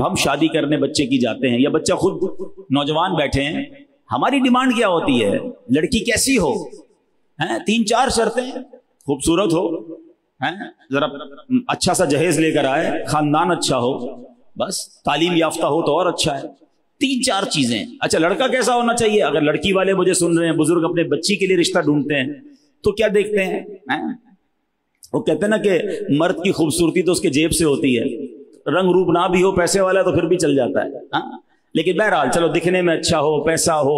जब हम शादी करने बच्चे की जाते हैं या बच्चा खुद नौजवान बैठे हैं, हमारी डिमांड क्या होती है? लड़की कैसी हो? हैं 3-4 शर्तें, खूबसूरत हो, हैं जरा अच्छा सा जहेज लेकर आए, खानदान अच्छा हो, बस तालीम याफ्ता हो तो और अच्छा है। 3-4 चीजें। अच्छा, लड़का कैसा होना चाहिए? अगर लड़की वाले मुझे सुन रहे हैं, बुजुर्ग अपने बच्ची के लिए रिश्ता ढूंढते हैं तो क्या देखते हैं? वो कहते हैं ना कि मर्द की खूबसूरती तो उसके जेब से होती है, रंग रूप ना भी हो, पैसे वाला तो फिर भी चल जाता है। हाँ? लेकिन बहरहाल चलो दिखने में अच्छा हो, पैसा हो,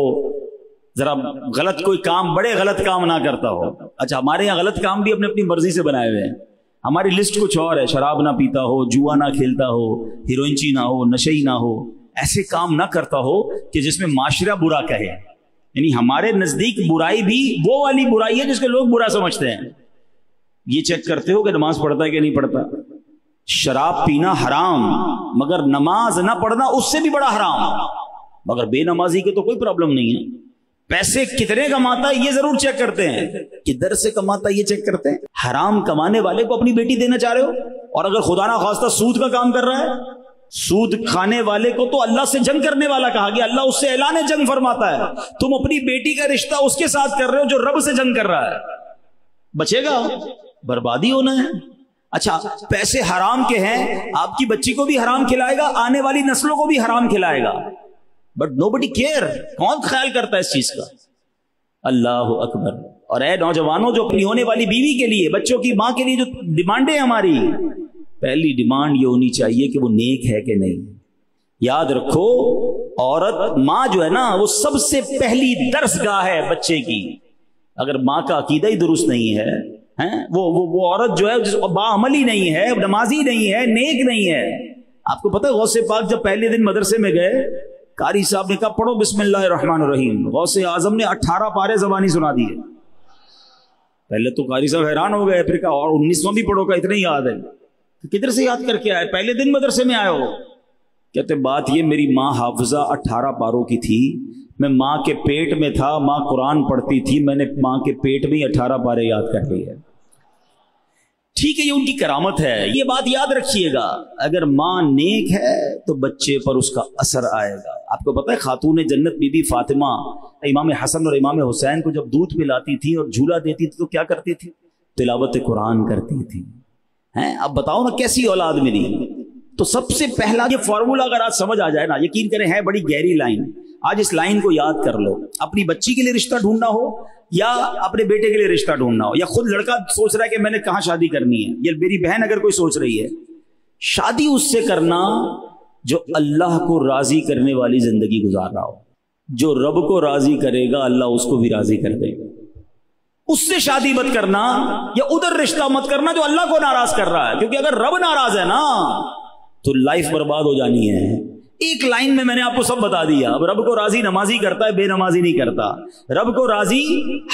जरा गलत कोई काम, बड़े गलत काम ना करता हो। अच्छा, हमारे यहाँ गलत काम भी अपने अपनी मर्जी से बनाए हुए हैं। हमारी लिस्ट कुछ और है, शराब ना पीता हो, जुआ ना खेलता हो, हीरोइनची ना हो, नशेई ना हो, ऐसे काम ना करता हो कि जिसमें माशरा बुरा कहे। यानी हमारे नजदीक बुराई भी वो वाली बुराई है जिसको लोग बुरा समझते हैं। ये चेक करते हो कि नमाज पढ़ता है कि नहीं पढ़ता। शराब पीना हराम, मगर नमाज ना पढ़ना उससे भी बड़ा हराम। मगर बेनमाजी के तो कोई प्रॉब्लम नहीं है। पैसे कितने कमाता है ये जरूर चेक करते हैं, किधर से कमाता है ये चेक करते हैं। हराम कमाने वाले को अपनी बेटी देना चाह रहे हो, और अगर खुदा ना खास्ता सूद का काम कर रहा है, सूद खाने वाले को तो अल्लाह से जंग करने वाला कहा गया। अल्लाह उससे ऐलान जंग फरमाता है। तुम अपनी बेटी का रिश्ता उसके साथ कर रहे हो जो रब से जंग कर रहा है। बचेगा, बर्बादी होना है। अच्छा, पैसे हराम के हैं, आपकी बच्ची को भी हराम खिलाएगा, आने वाली नस्लों को भी हराम खिलाएगा, बट नोबडी केयर। कौन ख्याल करता है इस चीज का? अल्लाह अकबर। और ऐ नौजवानों, जो अपनी होने वाली बीवी के लिए, बच्चों की मां के लिए जो डिमांडें हमारी, पहली डिमांड ये होनी चाहिए कि वो नेक है कि नहीं। याद रखो, औरत मां जो है ना, वो सबसे पहली दर्सगाह है बच्चे की। अगर मां का अकीदा ही दुरुस्त नहीं है, वो औरत जो है बाअमली नहीं है, नमाजी नहीं है, नेक नहीं है। आपको पता है गौसे पाक जब पहले दिन मदरसे में गए, कारी साहब ने कहा पढ़ो बिस्मिल्लाहिर्रहमानिर्रहीम। गौसे आजम ने 18 पारे ज़बानी सुना दिए। पहले तो कारी साहब हैरान हो गए, फिर कहा और 19वां भी पढ़ो, का इतना ही याद है? किधर से याद करके आए? पहले दिन मदरसे में आए हो? कहते बात ये, मेरी माँ हाफिजा 18 पारों की थी, मैं माँ के पेट में था, माँ कुरान पढ़ती थी, मैंने माँ के पेट में ही 18 पारे याद कर लिए। ठीक है, ये उनकी करामत है, ये बात याद रखिएगा। अगर माँ नेक है तो बच्चे पर उसका असर आएगा। आपको पता है खातून जन्नत बीबी फातिमा इमाम हसन और इमाम हुसैन को जब दूध पिलाती थी और झूला देती थी तो क्या करती थी? तिलावत कुरान करती थी। हैं, अब बताओ ना कैसी औलाद मिली। तो सबसे पहला ये फॉर्मूला अगर आज समझ आ जाए ना, यकीन करें है बड़ी गहरी लाइन, आज इस लाइन को याद कर लो। अपनी बच्ची के लिए रिश्ता ढूंढना हो या अपने बेटे के लिए रिश्ता ढूंढना हो, या खुद लड़का सोच रहा है कि मैंने कहाँ शादी करनी है, या मेरी बहन अगर कोई सोच रही है, शादी उससे करना जो अल्लाह को राजी करने वाली जिंदगी गुजार रहा हो। जो रब को राजी करेगा अल्लाह उसको भी राजी कर देगा। उससे शादी मत करना या उधर रिश्ता मत करना जो अल्लाह को नाराज कर रहा है, क्योंकि अगर रब नाराज है ना तो लाइफ बर्बाद हो जानी है। एक लाइन में मैंने आपको सब बता दिया। अब रब को राजी नमाजी करता है, बेनमाजी नहीं करता। रब को राजी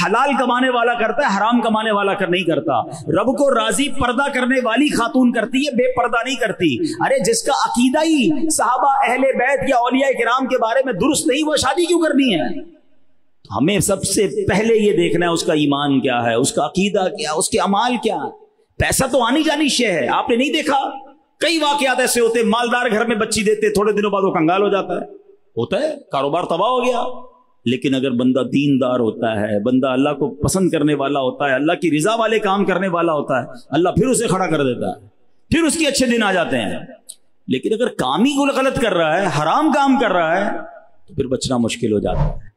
हलाल कमाने वाला करता है, हराम कमाने वाला नहीं करता। रब को राजी पर्दा करने वाली खातून करती है, बेपर्दा नहीं करती। अरे जिसका अकीदा ही सहाबा अहले बैत या औलिया किराम के बारे में दुरुस्त नहीं, वो शादी क्यों करनी है? हमें सबसे पहले ये देखना है उसका ईमान क्या है, उसका अकीदा क्या, उसके अमाल क्या। पैसा तो आनी जानी शे है। आपने नहीं देखा कई वाकयात ऐसे होते, मालदार घर में बच्ची देते, थोड़े दिनों बाद वो कंगाल हो जाता है, होता है, कारोबार तबाह हो गया। लेकिन अगर बंदा दीनदार होता है, बंदा अल्लाह को पसंद करने वाला होता है, अल्लाह की रिजा वाले काम करने वाला होता है, अल्लाह फिर उसे खड़ा कर देता है, फिर उसके अच्छे दिन आ जाते हैं। लेकिन अगर काम ही गलत कर रहा है, हराम काम कर रहा है, तो फिर बचना मुश्किल हो जाता है।